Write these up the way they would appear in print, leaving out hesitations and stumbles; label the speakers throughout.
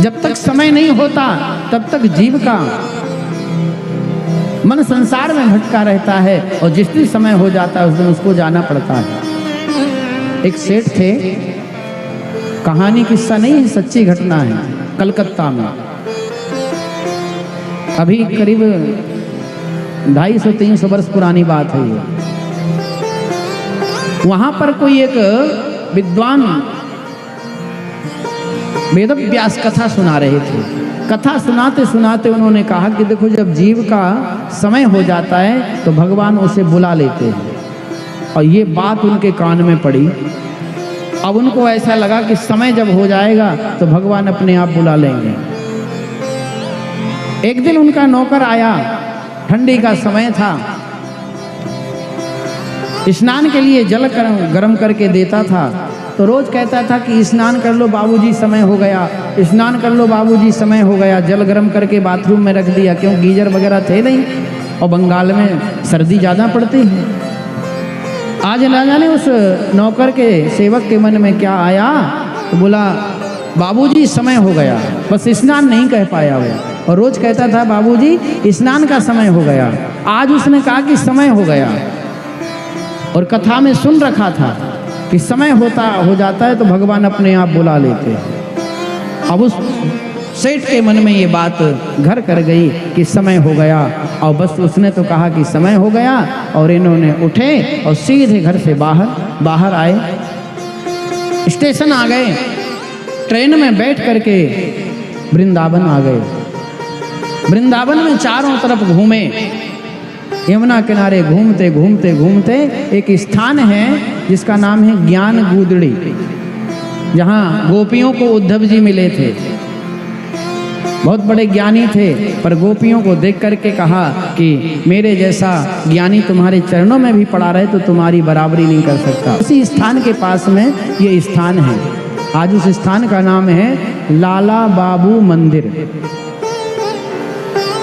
Speaker 1: जब तक समय नहीं होता तब तक जीव का मन संसार में भटका रहता है, और जिस दिन समय हो जाता है उस दिन उसको जाना पड़ता है। एक सेठ थे, कहानी किस्सा नहीं है, सच्ची घटना है। कलकत्ता में अभी करीब 250-300 वर्ष पुरानी बात है ये। वहां पर कोई एक विद्वान वेदव्यास कथा सुना रहे थे। कथा सुनाते सुनाते उन्होंने कहा कि देखो, जब जीव का समय हो जाता है तो भगवान उसे बुला लेते हैं। और ये बात उनके कान में पड़ी। अब उनको ऐसा लगा कि समय जब हो जाएगा तो भगवान अपने आप बुला लेंगे। एक दिन उनका नौकर आया, ठंडी का समय था, स्नान के लिए जल गर्म करके देता था। तो रोज कहता था कि स्नान कर लो बाबूजी, समय हो गया, स्नान कर लो बाबूजी, समय हो गया। जल गर्म करके बाथरूम में रख दिया, क्यों गीजर वगैरह थे नहीं, और बंगाल में सर्दी ज़्यादा पड़ती है। आज ना जाने उस नौकर के सेवक के मन में क्या आया, तो बोला बाबूजी समय हो गया, बस स्नान नहीं कह पाया वो। और रोज कहता था बाबूजी स्नान का समय हो गया। आज उसने कहा कि समय हो गया, और कथा में सुन रखा था कि समय हो जाता है तो भगवान अपने आप बुला लेते हैं। अब उस सेठ के मन में ये बात घर कर गई कि समय हो गया, और बस उसने तो कहा कि समय हो गया, और इन्होंने उठे और सीधे घर से बाहर आए, स्टेशन आ गए, ट्रेन में बैठ करके वृंदावन आ गए। वृंदावन में चारों तरफ घूमे, यमुना किनारे घूमते घूमते घूमते एक स्थान है जिसका नाम है ज्ञान गूदड़ी, जहाँ गोपियों को उद्धव जी मिले थे। बहुत बड़े ज्ञानी थे, पर गोपियों को देख करके कहा कि मेरे जैसा ज्ञानी तुम्हारे चरणों में भी पड़ा रहे तो तुम्हारी बराबरी नहीं कर सकता। उसी स्थान के पास में ये स्थान है। आज उस स्थान का नाम है लाला बाबू मंदिर।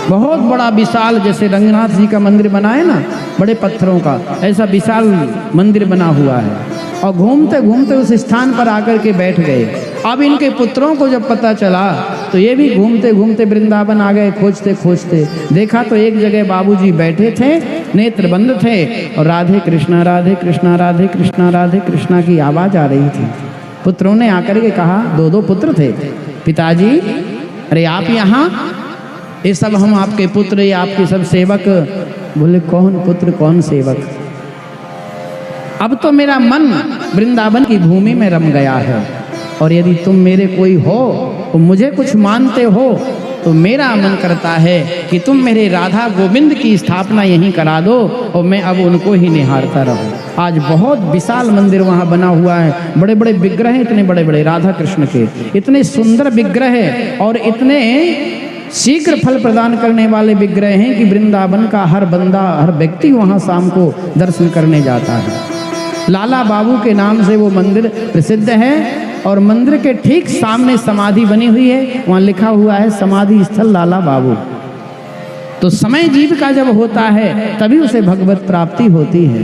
Speaker 1: बहुत बड़ा विशाल, जैसे रंगनाथ जी का मंदिर बना है ना, बड़े पत्थरों का, ऐसा विशाल मंदिर बना हुआ है। और घूमते घूमते उस स्थान पर आकर के बैठ गए। अब इनके पुत्रों को जब पता चला तो ये भी घूमते घूमते वृंदावन आ गए, खोजते खोजते। देखा तो एक जगह बाबूजी बैठे थे, नेत्र बंद थे, और राधे कृष्णा राधे कृष्णा राधे कृष्णा राधे कृष्णा की आवाज आ रही थी। पुत्रों ने आकर के कहा, दो पुत्र थे, पिताजी अरे आप यहाँ, ये सब हम आपके पुत्र, ये आपके सब सेवक। बोले कौन पुत्र कौन सेवक, अब तो मेरा मन वृंदावन की भूमि में रम गया है, और यदि तुम मेरे कोई हो तो मुझे कुछ मानते हो तो मेरा मन करता है कि तुम मेरे राधा गोविंद की स्थापना यहीं करा दो, और मैं अब उनको ही निहारता रहूं। आज बहुत विशाल मंदिर वहाँ बना हुआ है, बड़े बड़े विग्रह हैं, इतने बड़े बड़े राधा कृष्ण के, इतने सुंदर विग्रह है, और इतने शीघ्र फल प्रदान करने वाले विग्रह हैं कि वृंदावन का हर बंदा, हर व्यक्ति वहाँ शाम को दर्शन करने जाता है। लाला बाबू के नाम से वो मंदिर प्रसिद्ध है, और मंदिर के ठीक सामने समाधि बनी हुई है, वहाँ लिखा हुआ है समाधि स्थल लाला बाबू। तो समय जीव का जब होता है तभी उसे भगवत प्राप्ति होती है।